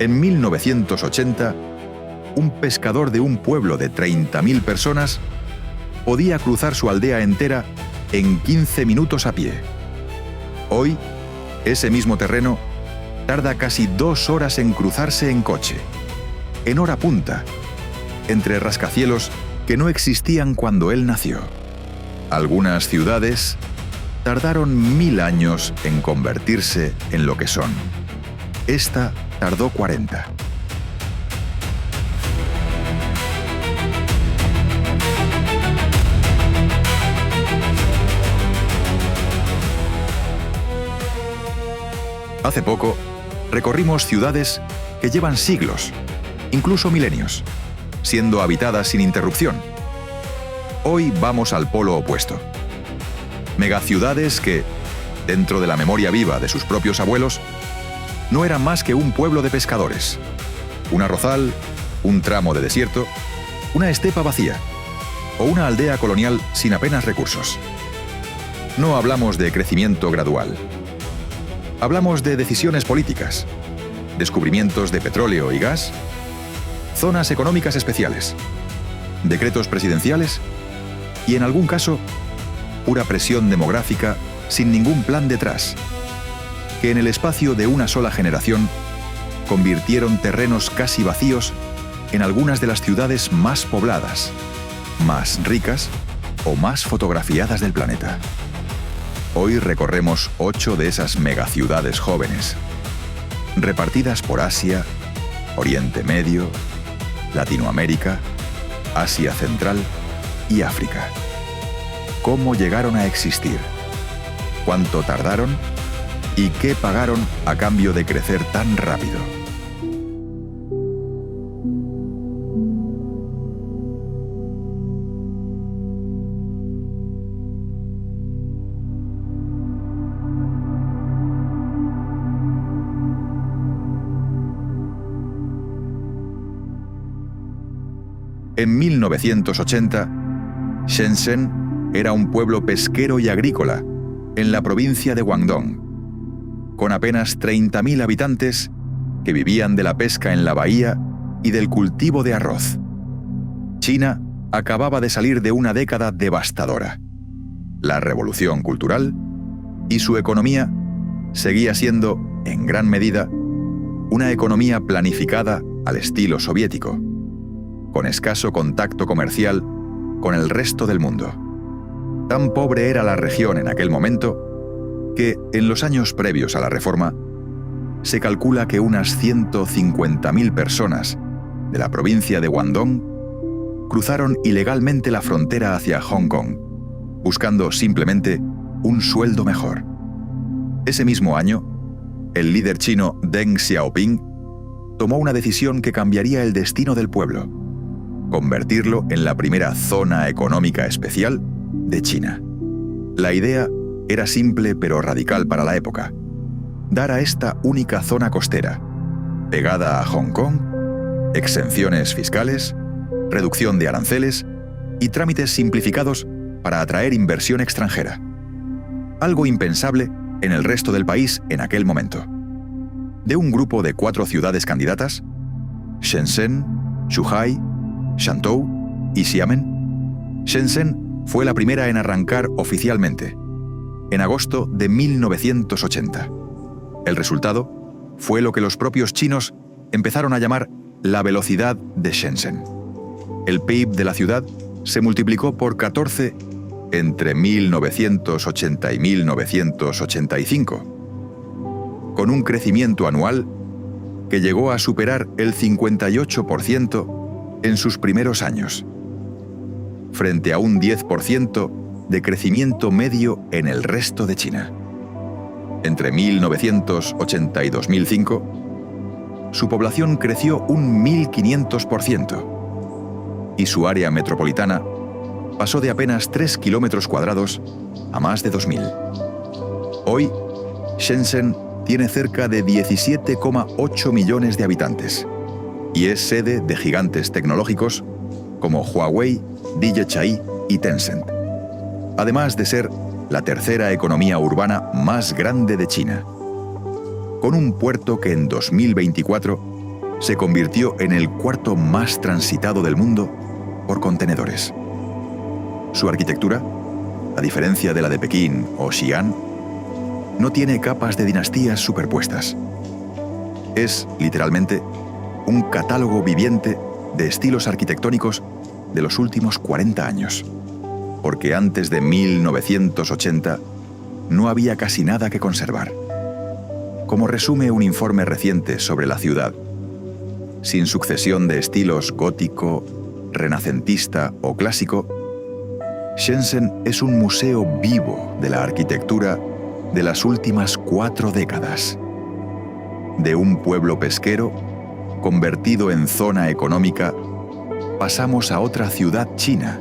En 1980, un pescador de un pueblo de 30.000 personas podía cruzar su aldea entera en 15 minutos a pie. Hoy, ese mismo terreno tarda casi 2 horas en cruzarse en coche, en hora punta, entre rascacielos que no existían cuando él nació. Algunas ciudades tardaron 1000 años en convertirse en lo que son. Esta tardó 40. Hace poco, recorrimos ciudades que llevan siglos, incluso milenios, siendo habitadas sin interrupción. Hoy vamos al polo opuesto. Megaciudades que, dentro de la memoria viva de sus propios abuelos, no eran más que un pueblo de pescadores, un arrozal, un tramo de desierto, una estepa vacía o una aldea colonial sin apenas recursos. No hablamos de crecimiento gradual. Hablamos de decisiones políticas, descubrimientos de petróleo y gas, zonas económicas especiales, decretos presidenciales y, en algún caso, pura presión demográfica sin ningún plan detrás, que en el espacio de una sola generación convirtieron terrenos casi vacíos en algunas de las ciudades más pobladas, más ricas o más fotografiadas del planeta. Hoy recorremos 8 de esas megaciudades jóvenes, repartidas por Asia, Oriente Medio, Latinoamérica, Asia Central y África. ¿Cómo llegaron a existir? ¿Cuánto tardaron? ¿Y qué pagaron a cambio de crecer tan rápido? En 1980, Shenzhen era un pueblo pesquero y agrícola en la provincia de Guangdong, con apenas 30.000 habitantes que vivían de la pesca en la bahía y del cultivo de arroz. China acababa de salir de una década devastadora, la revolución cultural, y su economía seguía siendo, en gran medida, una economía planificada al estilo soviético, con escaso contacto comercial con el resto del mundo. Tan pobre era la región en aquel momento que, en los años previos a la reforma, se calcula que unas 150.000 personas de la provincia de Guangdong cruzaron ilegalmente la frontera hacia Hong Kong, buscando simplemente un sueldo mejor. Ese mismo año, el líder chino Deng Xiaoping tomó una decisión que cambiaría el destino del pueblo: convertirlo en la primera zona económica especial de China. La idea era simple pero radical para la época: dar a esta única zona costera, pegada a Hong Kong, exenciones fiscales, reducción de aranceles y trámites simplificados para atraer inversión extranjera. Algo impensable en el resto del país en aquel momento. De un grupo de 4 ciudades candidatas, Shenzhen, Zhuhai, Shantou y Xiamen, Shenzhen fue la primera en arrancar oficialmente, en agosto de 1980. El resultado fue lo que los propios chinos empezaron a llamar la velocidad de Shenzhen. El PIB de la ciudad se multiplicó por 14 entre 1980 y 1985, con un crecimiento anual que llegó a superar el 58% en sus primeros años, frente a un 10% de crecimiento medio en el resto de China. Entre 1980 y 2005, su población creció un 1.500% y su área metropolitana pasó de apenas 3 kilómetros cuadrados a más de 2.000. Hoy, Shenzhen tiene cerca de 17,8 millones de habitantes y es sede de gigantes tecnológicos como Huawei, DJI y Tencent, además de ser la tercera economía urbana más grande de China, con un puerto que en 2024 se convirtió en el cuarto más transitado del mundo por contenedores. Su arquitectura, a diferencia de la de Pekín o Xi'an, no tiene capas de dinastías superpuestas. Es, literalmente, un catálogo viviente de estilos arquitectónicos de los últimos 40 años, porque antes de 1980 no había casi nada que conservar. Como resume un informe reciente sobre la ciudad, sin sucesión de estilos gótico, renacentista o clásico, Shenzhen es un museo vivo de la arquitectura de las últimas 4 décadas. De un pueblo pesquero convertido en zona económica, pasamos a otra ciudad china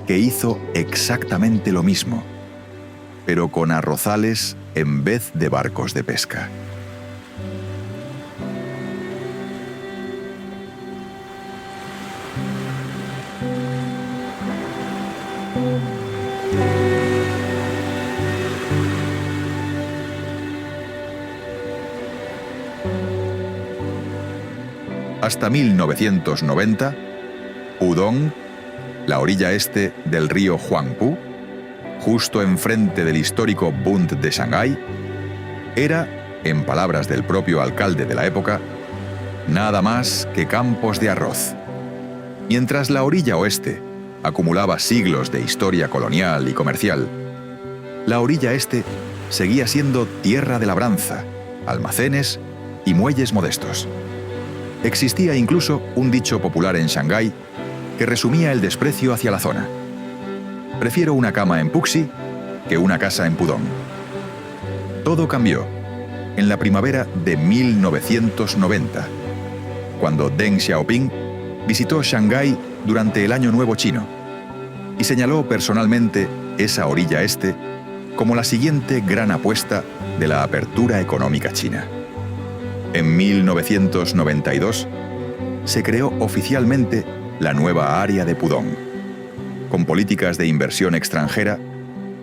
que hizo exactamente lo mismo, pero con arrozales en vez de barcos de pesca. Hasta 1990, Pudong, la orilla este del río Huangpu, justo enfrente del histórico Bund de Shanghái, era, en palabras del propio alcalde de la época, nada más que campos de arroz. Mientras la orilla oeste acumulaba siglos de historia colonial y comercial, la orilla este seguía siendo tierra de labranza, almacenes y muelles modestos. Existía incluso un dicho popular en Shanghái que resumía el desprecio hacia la zona: prefiero una cama en Puxi que una casa en Pudong. Todo cambió en la primavera de 1990, cuando Deng Xiaoping visitó Shanghái durante el Año Nuevo Chino y señaló personalmente esa orilla este como la siguiente gran apuesta de la apertura económica china. En 1992 se creó oficialmente la nueva área de Pudong, con políticas de inversión extranjera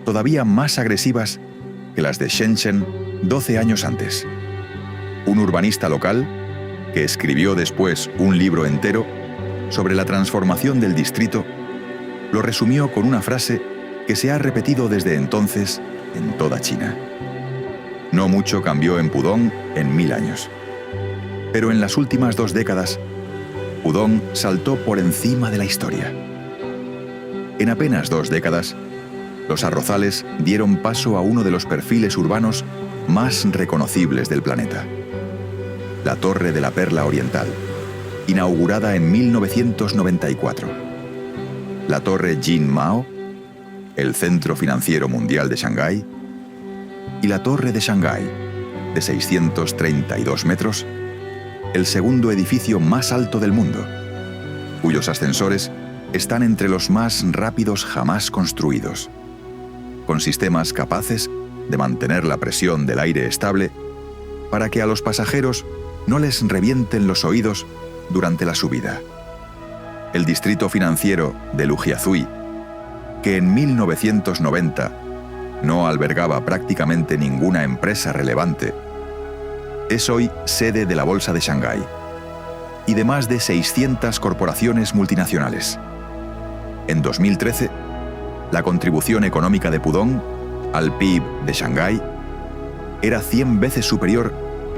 todavía más agresivas que las de Shenzhen 12 años antes. Un urbanista local, que escribió después un libro entero sobre la transformación del distrito, lo resumió con una frase que se ha repetido desde entonces en toda China: no mucho cambió en Pudong en 1000 años. Pero en las últimas 2 décadas, Pudong saltó por encima de la historia. En apenas 2 décadas, los arrozales dieron paso a uno de los perfiles urbanos más reconocibles del planeta: la Torre de la Perla Oriental, inaugurada en 1994. La Torre Jin Mao, el Centro Financiero Mundial de Shanghái, y la Torre de Shanghái, de 632 metros, el segundo edificio más alto del mundo, cuyos ascensores están entre los más rápidos jamás construidos, con sistemas capaces de mantener la presión del aire estable para que a los pasajeros no les revienten los oídos durante la subida. El distrito financiero de Lujiazui, que en 1990 no albergaba prácticamente ninguna empresa relevante, es hoy sede de la Bolsa de Shanghái y de más de 600 corporaciones multinacionales. En 2013, la contribución económica de Pudong al PIB de Shanghái era 100 veces superior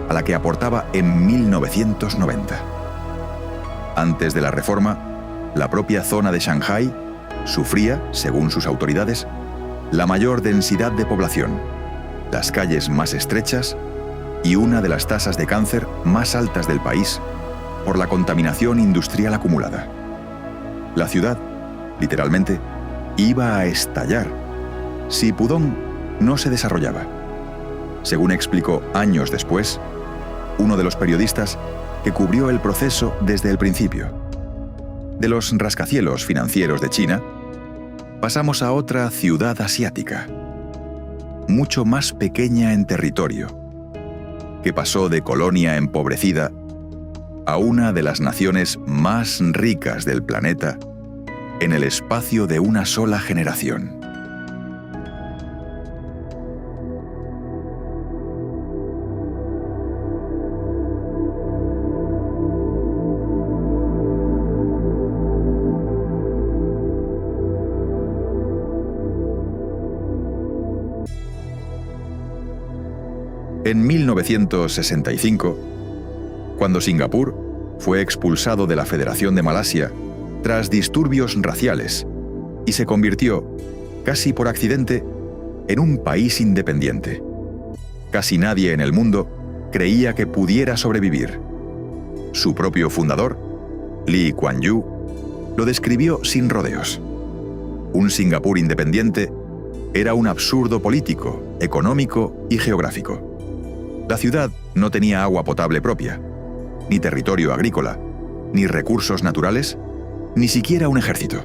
a la que aportaba en 1990. Antes de la reforma, la propia zona de Shanghái sufría, según sus autoridades, la mayor densidad de población, las calles más estrechas y una de las tasas de cáncer más altas del país por la contaminación industrial acumulada. La ciudad, literalmente, iba a estallar si Pudong no se desarrollaba, según explicó años después uno de los periodistas que cubrió el proceso desde el principio. De los rascacielos financieros de China, pasamos a otra ciudad asiática, mucho más pequeña en territorio, que pasó de colonia empobrecida a una de las naciones más ricas del planeta en el espacio de una sola generación. En 1965, cuando Singapur fue expulsado de la Federación de Malasia tras disturbios raciales y se convirtió, casi por accidente, en un país independiente. Casi nadie en el mundo creía que pudiera sobrevivir. Su propio fundador, Lee Kuan Yew, lo describió sin rodeos. Un Singapur independiente era un absurdo político, económico y geográfico. La ciudad no tenía agua potable propia, ni territorio agrícola, ni recursos naturales, ni siquiera un ejército.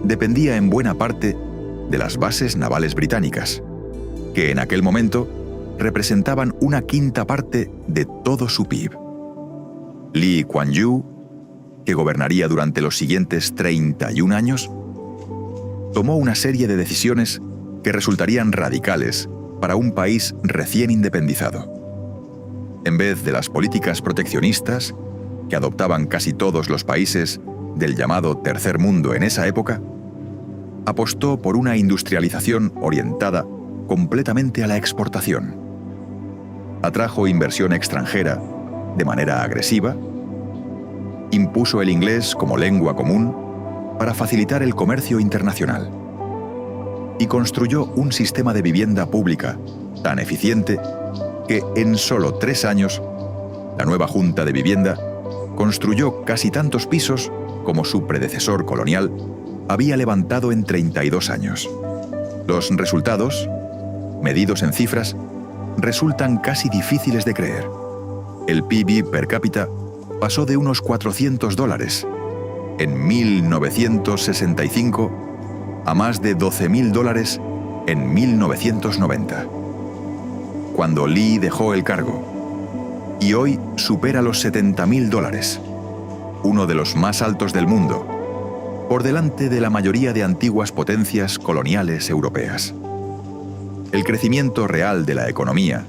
Dependía en buena parte de las bases navales británicas, que en aquel momento representaban una quinta parte de todo su PIB. Lee Kuan Yew, que gobernaría durante los siguientes 31 años, tomó una serie de decisiones que resultarían radicales para un país recién independizado. En vez de las políticas proteccionistas que adoptaban casi todos los países del llamado Tercer Mundo en esa época, apostó por una industrialización orientada completamente a la exportación. Atrajo inversión extranjera de manera agresiva, impuso el inglés como lengua común para facilitar el comercio internacional y construyó un sistema de vivienda pública tan eficiente que en solo 3 años la nueva Junta de Vivienda construyó casi tantos pisos como su predecesor colonial había levantado en 32 años. Los resultados, medidos en cifras, resultan casi difíciles de creer. El PIB per cápita pasó de unos $400 en 1965 a más de $12.000 en 1990, cuando Lee dejó el cargo, y hoy supera los $70.000, uno de los más altos del mundo, por delante de la mayoría de antiguas potencias coloniales europeas. El crecimiento real de la economía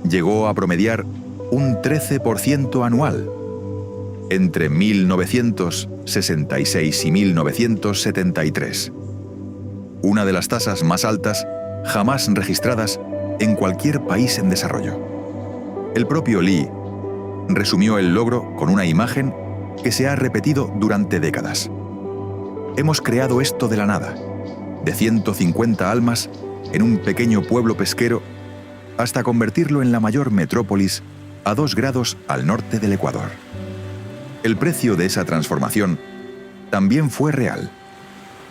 llegó a promediar un 13% anual entre 1966 y 1973, una de las tasas más altas jamás registradas en cualquier país en desarrollo. El propio Lee resumió el logro con una imagen que se ha repetido durante décadas. Hemos creado esto de la nada, de 150 almas en un pequeño pueblo pesquero, hasta convertirlo en la mayor metrópolis a 2 grados al norte del Ecuador. El precio de esa transformación también fue real.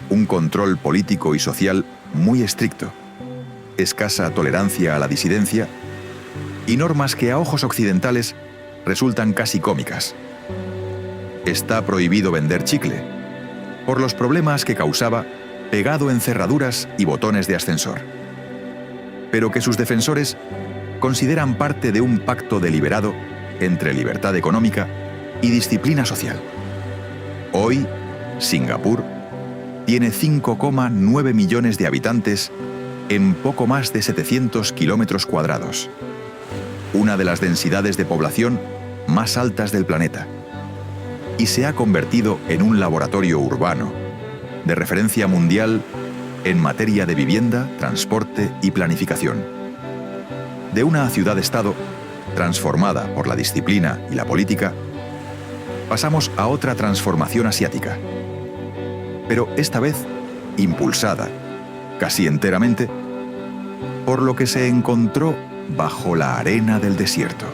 Un control político y social muy estricto, escasa tolerancia a la disidencia y normas que a ojos occidentales resultan casi cómicas. Está prohibido vender chicle, por los problemas que causaba pegado en cerraduras y botones de ascensor, pero que sus defensores consideran parte de un pacto deliberado entre libertad económica y disciplina social. Hoy, Singapur tiene 5,9 millones de habitantes en poco más de 700 kilómetros cuadrados, una de las densidades de población más altas del planeta, y se ha convertido en un laboratorio urbano de referencia mundial en materia de vivienda, transporte y planificación. De una ciudad-estado transformada por la disciplina y la política, pasamos a otra transformación asiática, pero esta vez impulsada, casi enteramente, por lo que se encontró bajo la arena del desierto.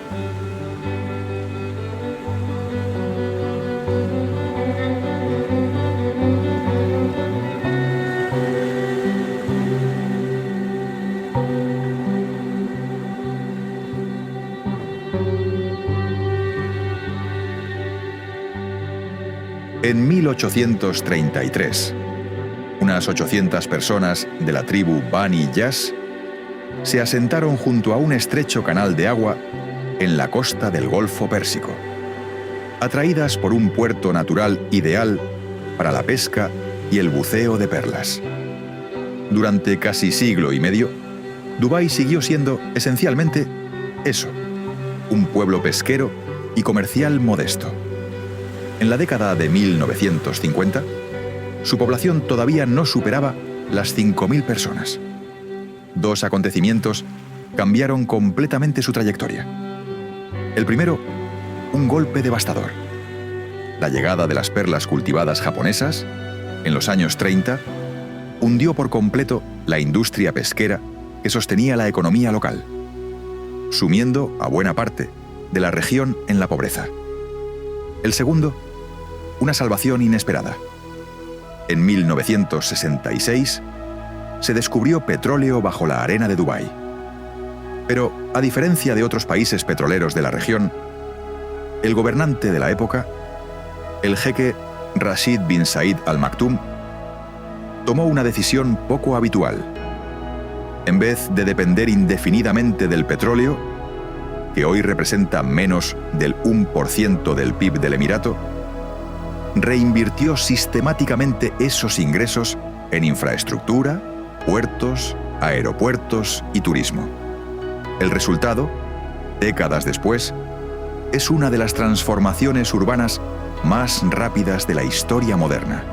En 1833, unas 800 personas de la tribu Bani Yas se asentaron junto a un estrecho canal de agua en la costa del Golfo Pérsico, atraídas por un puerto natural ideal para la pesca y el buceo de perlas. Durante casi siglo y medio, Dubái siguió siendo esencialmente eso, un pueblo pesquero y comercial modesto. En la década de 1950, su población todavía no superaba las 5.000 personas. 2 acontecimientos cambiaron completamente su trayectoria. El primero, un golpe devastador. La llegada de las perlas cultivadas japonesas, en los años 30, hundió por completo la industria pesquera que sostenía la economía local, sumiendo a buena parte de la región en la pobreza. El segundo, una salvación inesperada. En 1966, se descubrió petróleo bajo la arena de Dubái. Pero, a diferencia de otros países petroleros de la región, el gobernante de la época, el jeque Rashid bin Said Al Maktoum, tomó una decisión poco habitual. En vez de depender indefinidamente del petróleo, que hoy representa menos del 1% del PIB del Emirato, reinvirtió sistemáticamente esos ingresos en infraestructura, puertos, aeropuertos y turismo. El resultado, décadas después, es una de las transformaciones urbanas más rápidas de la historia moderna.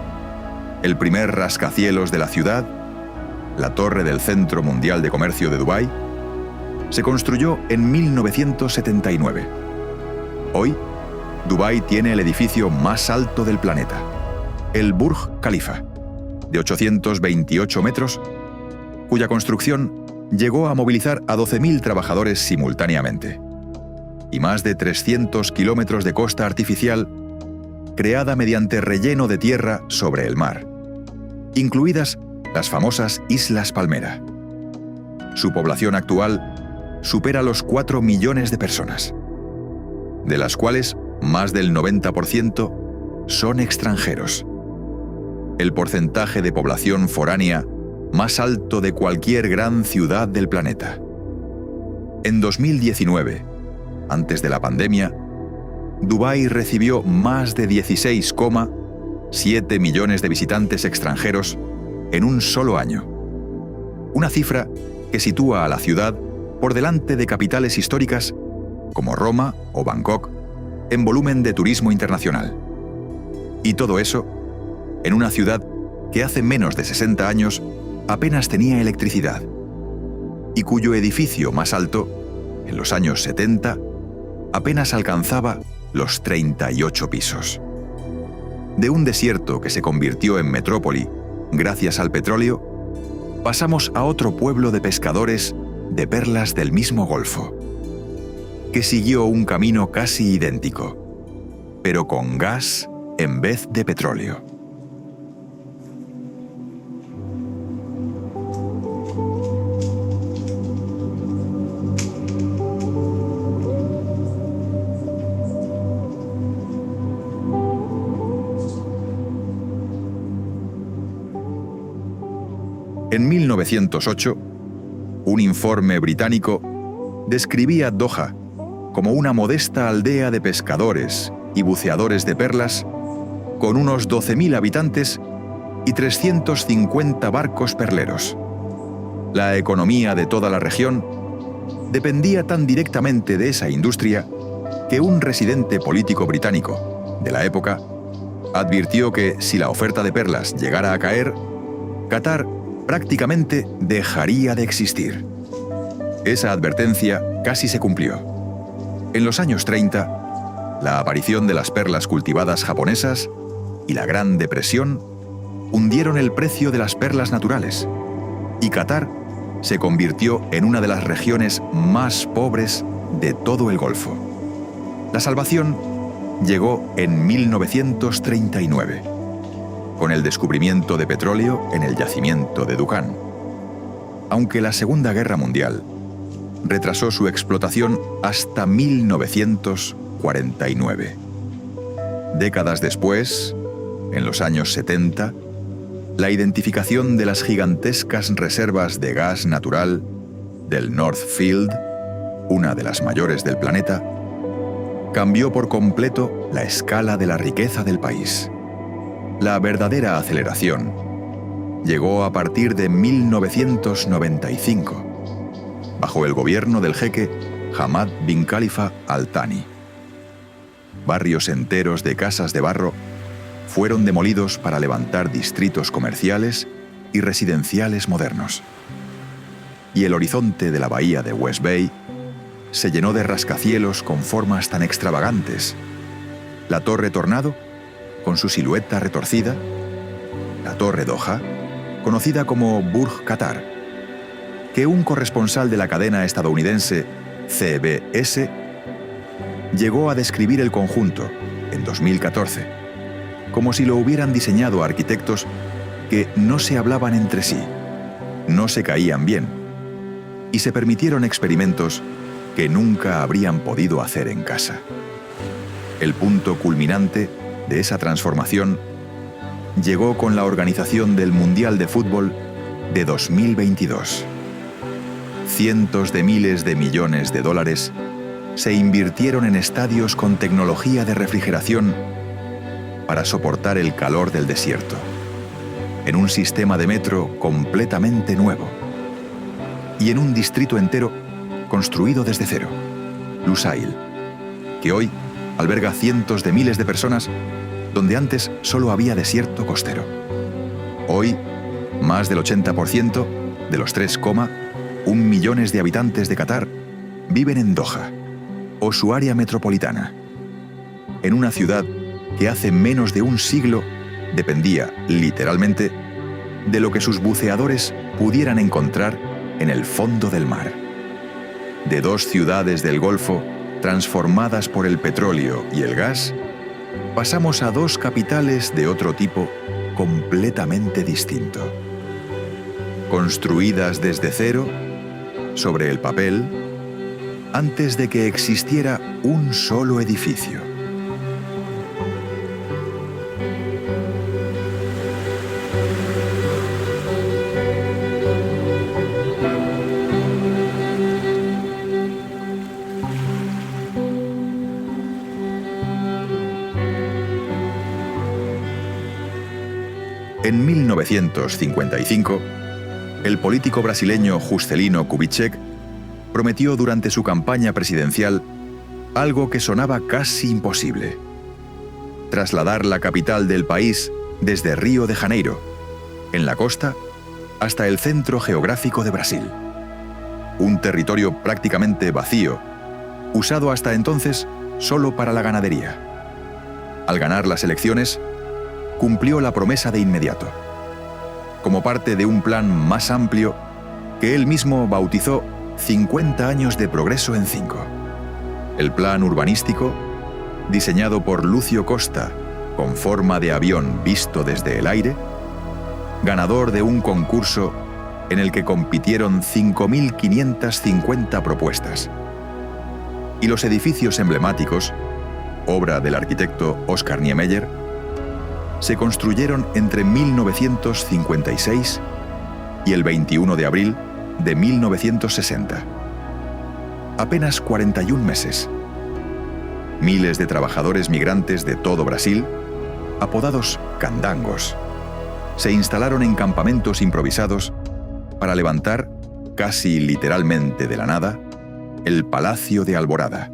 El primer rascacielos de la ciudad, la torre del Centro Mundial de Comercio de Dubái, se construyó en 1979. Hoy, Dubái tiene el edificio más alto del planeta, el Burj Khalifa, de 828 metros, cuya construcción llegó a movilizar a 12.000 trabajadores simultáneamente, y más de 300 kilómetros de costa artificial creada mediante relleno de tierra sobre el mar, incluidas las famosas Islas Palmera. Su población actual supera los 4 millones de personas, de las cuales más del 90% son extranjeros. El porcentaje de población foránea más alto de cualquier gran ciudad del planeta. En 2019, antes de la pandemia, Dubái recibió más de 16,7 millones de visitantes extranjeros en un solo año. Una cifra que sitúa a la ciudad por delante de capitales históricas como Roma o Bangkok en volumen de turismo internacional. Y todo eso en una ciudad que hace menos de 60 años apenas tenía electricidad y cuyo edificio más alto, en los años 70, apenas alcanzaba los 38 pisos. De un desierto que se convirtió en metrópoli gracias al petróleo, pasamos a otro pueblo de pescadores de perlas del mismo Golfo, que siguió un camino casi idéntico, pero con gas en vez de petróleo. En 1908, un informe británico describía Doha como una modesta aldea de pescadores y buceadores de perlas con unos 12.000 habitantes y 350 barcos perleros. La economía de toda la región dependía tan directamente de esa industria que un residente político británico de la época advirtió que si la oferta de perlas llegara a caer, Qatar prácticamente dejaría de existir. Esa advertencia casi se cumplió. En los años 30, la aparición de las perlas cultivadas japonesas y la Gran Depresión hundieron el precio de las perlas naturales, y Qatar se convirtió en una de las regiones más pobres de todo el Golfo. La salvación llegó en 1939. Con el descubrimiento de petróleo en el yacimiento de Dukhan. Aunque la Segunda Guerra Mundial retrasó su explotación hasta 1949. Décadas después, en los años 70, la identificación de las gigantescas reservas de gas natural del North Field, una de las mayores del planeta, cambió por completo la escala de la riqueza del país. La verdadera aceleración llegó a partir de 1995, bajo el gobierno del jeque Hamad bin Khalifa Al Thani. Barrios enteros de casas de barro fueron demolidos para levantar distritos comerciales y residenciales modernos. y el horizonte de la bahía de West Bay se llenó de rascacielos con formas tan extravagantes. La Torre Tornado, con su silueta retorcida, la Torre Doha, conocida como Burj Qatar, que un corresponsal de la cadena estadounidense CBS llegó a describir el conjunto, en 2014, como si lo hubieran diseñado arquitectos que no se hablaban entre sí, no se caían bien, y se permitieron experimentos que nunca habrían podido hacer en casa. El punto culminante de esa transformación llegó con la organización del Mundial de Fútbol de 2022. Cientos de miles de millones de dólares se invirtieron en estadios con tecnología de refrigeración para soportar el calor del desierto, en un sistema de metro completamente nuevo y en un distrito entero construido desde cero, Lusail, que hoy alberga cientos de miles de personas donde antes solo había desierto costero. Hoy, más del 80% de los 3,1 millones de habitantes de Qatar viven en Doha, o su área metropolitana, en una ciudad que hace menos de un siglo dependía, literalmente, de lo que sus buceadores pudieran encontrar en el fondo del mar. De dos ciudades del Golfo transformadas por el petróleo y el gas, pasamos a dos capitales de otro tipo completamente distinto. Construidas desde cero, sobre el papel, antes de que existiera un solo edificio. En 1955, el político brasileño Juscelino Kubitschek prometió durante su campaña presidencial algo que sonaba casi imposible: trasladar la capital del país desde Río de Janeiro, en la costa, hasta el centro geográfico de Brasil. Un territorio prácticamente vacío, usado hasta entonces solo para la ganadería. Al ganar las elecciones, cumplió la promesa de inmediato, como parte de un plan más amplio que él mismo bautizó 50 años de progreso en 5. El plan urbanístico, diseñado por Lúcio Costa con forma de avión visto desde el aire, ganador de un concurso en el que compitieron 5.550 propuestas. Y los edificios emblemáticos, obra del arquitecto Oscar Niemeyer, se construyeron entre 1956 y el 21 de abril de 1960. Apenas 41 meses. Miles de trabajadores migrantes de todo Brasil, apodados candangos, se instalaron en campamentos improvisados para levantar, casi literalmente de la nada, el Palacio de Alvorada,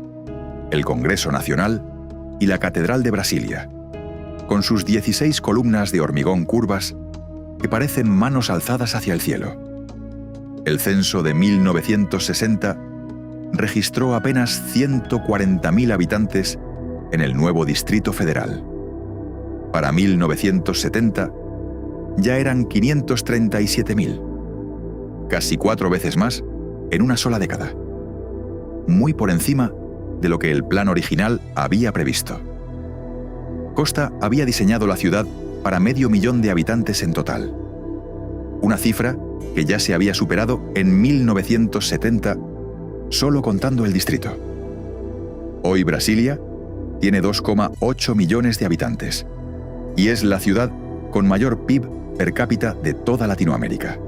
el Congreso Nacional y la Catedral de Brasilia, con sus 16 columnas de hormigón curvas que parecen manos alzadas hacia el cielo. El censo de 1960 registró apenas 140.000 habitantes en el nuevo Distrito Federal. Para 1970 ya eran 537.000, casi 4 veces más en una sola década, muy por encima de lo que el plan original había previsto. Costa había diseñado la ciudad para 500.000 de habitantes en total, una cifra que ya se había superado en 1970, solo contando el distrito. Hoy Brasilia tiene 2,8 millones de habitantes y es la ciudad con mayor PIB per cápita de toda Latinoamérica.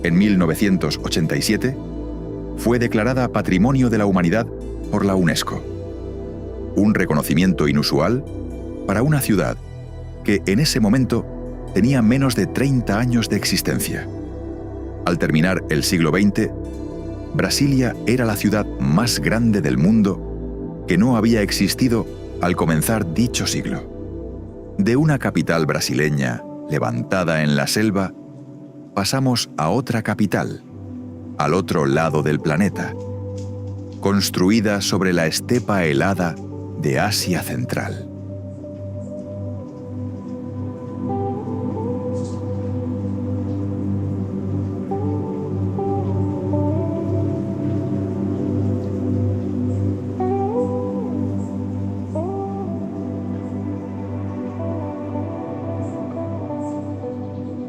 En 1987 fue declarada Patrimonio de la Humanidad por la UNESCO, un reconocimiento inusual para una ciudad que en ese momento tenía menos de 30 años de existencia. Al terminar el siglo XX, Brasilia era la ciudad más grande del mundo que no había existido al comenzar dicho siglo. De una capital brasileña levantada en la selva, pasamos a otra capital, al otro lado del planeta, construida sobre la estepa helada de Asia Central.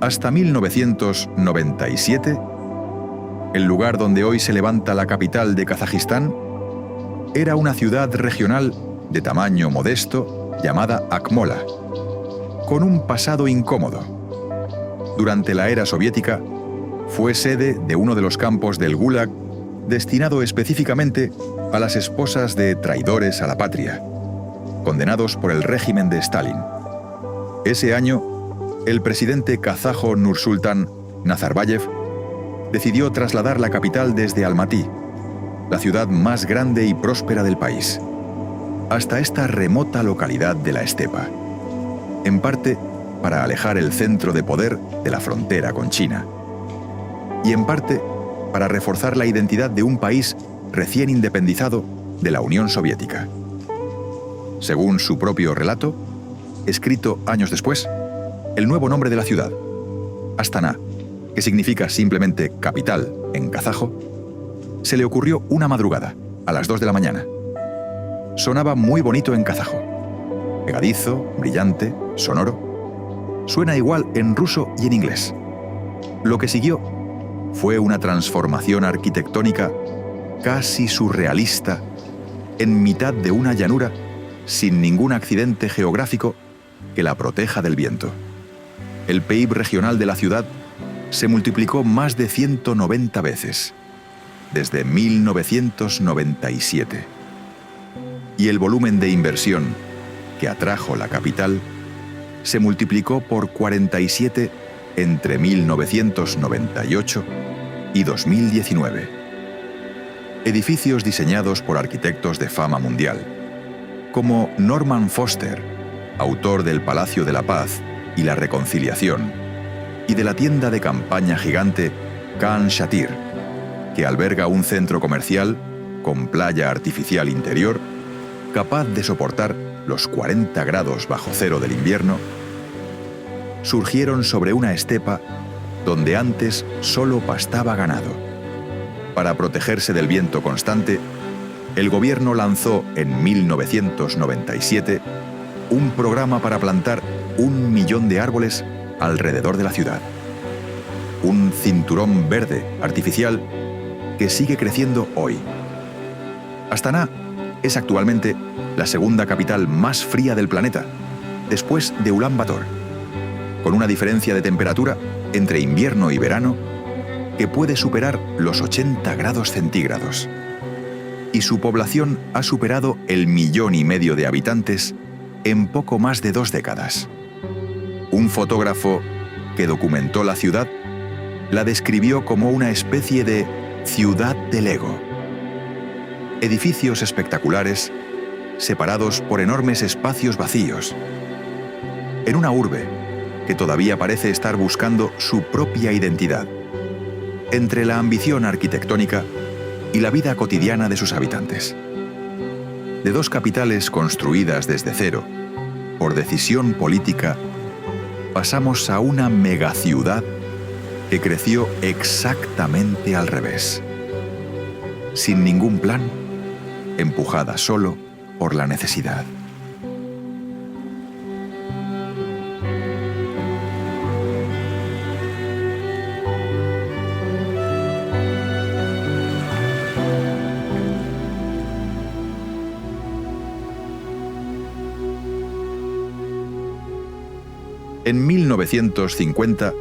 Hasta 1997, el lugar donde hoy se levanta la capital de Kazajistán era una ciudad regional de tamaño modesto llamada Akmola, con un pasado incómodo. Durante la era soviética, fue sede de uno de los campos del Gulag destinado específicamente a las esposas de traidores a la patria, condenados por el régimen de Stalin. Ese año, el presidente kazajo Nursultán Nazarbayev decidió trasladar la capital desde Almatí, la ciudad más grande y próspera del país, hasta esta remota localidad de la estepa, en parte para alejar el centro de poder de la frontera con China, y en parte para reforzar la identidad de un país recién independizado de la Unión Soviética. Según su propio relato, escrito años después, el nuevo nombre de la ciudad, Astana, que significa simplemente capital en kazajo, se le ocurrió una madrugada, a las 2 de la mañana. Sonaba muy bonito en kazajo, pegadizo, brillante, sonoro. Suena igual en ruso y en inglés. Lo que siguió fue una transformación arquitectónica casi surrealista en mitad de una llanura sin ningún accidente geográfico que la proteja del viento. El PIB regional de la ciudad se multiplicó más de 190 veces, desde 1997. Y el volumen de inversión que atrajo la capital se multiplicó por 47 entre 1998 y 2019. Edificios diseñados por arquitectos de fama mundial, como Norman Foster, autor del Palacio de la Paz y la Reconciliación, y de la tienda de campaña gigante Khan Shatir, que alberga un centro comercial con playa artificial interior capaz de soportar los 40 grados bajo cero del invierno, surgieron sobre una estepa donde antes solo pastaba ganado. Para protegerse del viento constante, el gobierno lanzó en 1997 un programa para plantar 1 millón de árboles alrededor de la ciudad. Un cinturón verde artificial que sigue creciendo hoy. Astana es actualmente la segunda capital más fría del planeta, después de Ulán Bator, con una diferencia de temperatura entre invierno y verano que puede superar los 80 grados centígrados. Y su población ha superado el 1,5 millones de habitantes en poco más de 2 décadas. Un fotógrafo que documentó la ciudad la describió como una especie de ciudad de Lego. Edificios espectaculares separados por enormes espacios vacíos. En una urbe que todavía parece estar buscando su propia identidad, entre la ambición arquitectónica y la vida cotidiana de sus habitantes. De 2 capitales construidas desde cero, por decisión política, pasamos a una megaciudad que creció exactamente al revés. Sin ningún plan, empujada solo por la necesidad. En 1950,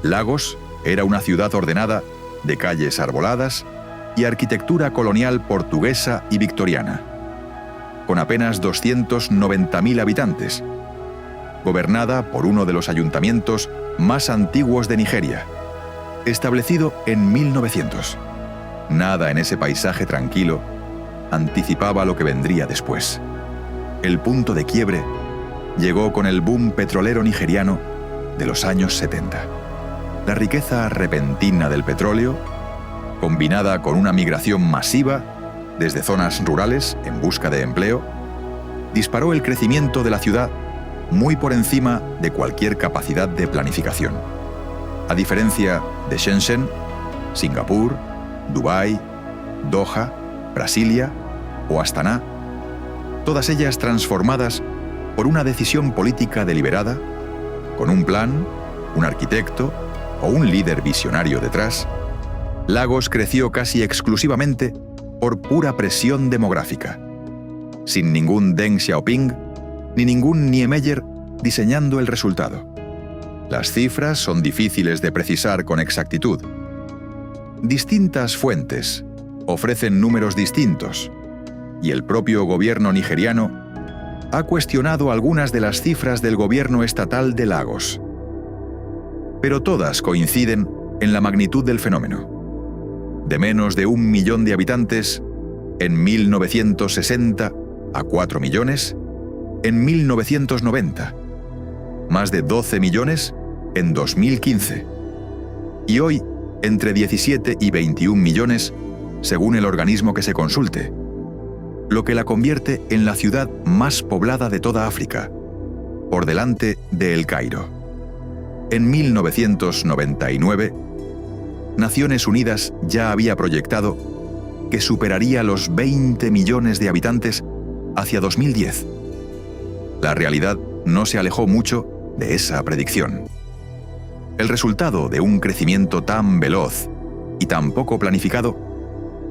Lagos era una ciudad ordenada de calles arboladas y arquitectura colonial portuguesa y victoriana, con apenas 290.000 habitantes, gobernada por uno de los ayuntamientos más antiguos de Nigeria, establecido en 1900. Nada en ese paisaje tranquilo anticipaba lo que vendría después. El punto de quiebre llegó con el boom petrolero nigeriano de los años 70. La riqueza repentina del petróleo combinada con una migración masiva desde zonas rurales en busca de empleo, disparó el crecimiento de la ciudad muy por encima de cualquier capacidad de planificación. A diferencia de Shenzhen, Singapur, Dubái, Doha, Brasilia o Astana, todas ellas transformadas por una decisión política deliberada, con un plan, un arquitecto o un líder visionario detrás, Lagos creció casi exclusivamente por pura presión demográfica, sin ningún Deng Xiaoping ni ningún Niemeyer diseñando el resultado. Las cifras son difíciles de precisar con exactitud. Distintas fuentes ofrecen números distintos, y el propio gobierno nigeriano ha cuestionado algunas de las cifras del gobierno estatal de Lagos. Pero todas coinciden en la magnitud del fenómeno. De menos de 1 millón de habitantes en 1960 a 4 millones en 1990, más de 12 millones en 2015, y hoy entre 17 y 21 millones según el organismo que se consulte, lo que la convierte en la ciudad más poblada de toda África, por delante de El Cairo. En 1999, Naciones Unidas ya había proyectado que superaría los 20 millones de habitantes hacia 2010. La realidad no se alejó mucho de esa predicción. El resultado de un crecimiento tan veloz y tan poco planificado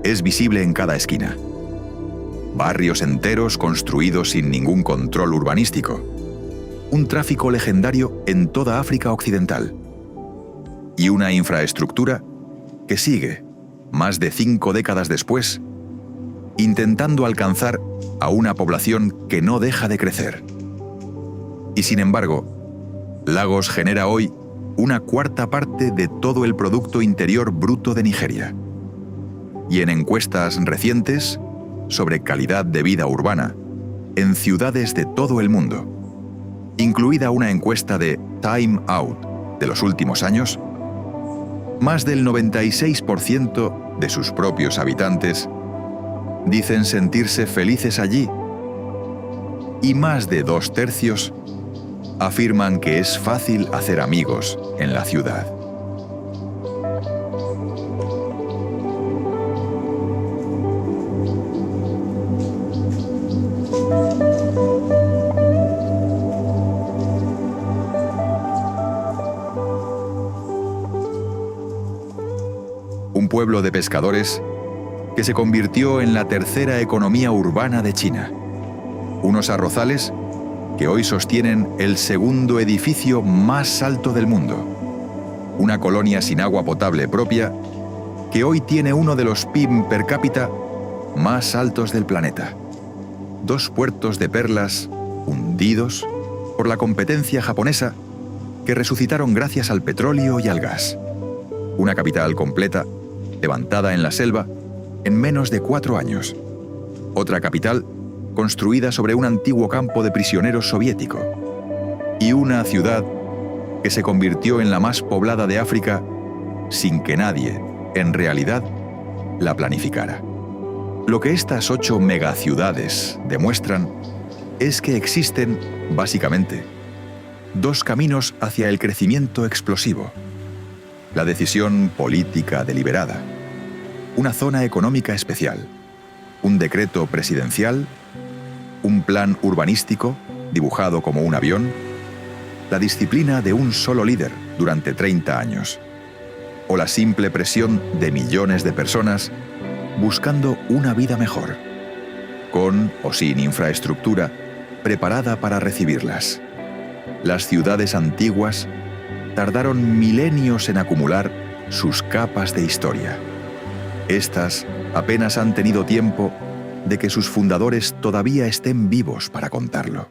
es visible en cada esquina. Barrios enteros construidos sin ningún control urbanístico. Un tráfico legendario en toda África Occidental. Y una infraestructura que sigue, más de 5 décadas después, intentando alcanzar a una población que no deja de crecer. Y sin embargo, Lagos genera hoy una cuarta parte de todo el Producto Interior Bruto de Nigeria. Y en encuestas recientes sobre calidad de vida urbana en ciudades de todo el mundo, incluida una encuesta de Time Out de los últimos años, más del 96% de sus propios habitantes dicen sentirse felices allí, y más de 2/3 afirman que es fácil hacer amigos en la ciudad. Un pueblo de pescadores que se convirtió en la tercera economía urbana de China. Unos arrozales que hoy sostienen el segundo edificio más alto del mundo. Una colonia sin agua potable propia que hoy tiene uno de los PIB per cápita más altos del planeta. 2 puertos de perlas hundidos por la competencia japonesa que resucitaron gracias al petróleo y al gas. Una capital completa, levantada en la selva en menos de 4 años. Otra capital construida sobre un antiguo campo de prisioneros soviético. Y una ciudad que se convirtió en la más poblada de África sin que nadie, en realidad, la planificara. Lo que estas 8 megaciudades demuestran es que existen, básicamente, 2 caminos hacia el crecimiento explosivo. La decisión política deliberada, una zona económica especial, un decreto presidencial, un plan urbanístico dibujado como un avión, la disciplina de un solo líder durante 30 años, o la simple presión de millones de personas buscando una vida mejor, con o sin infraestructura preparada para recibirlas. Las ciudades antiguas tardaron milenios en acumular sus capas de historia. Estas apenas han tenido tiempo de que sus fundadores todavía estén vivos para contarlo.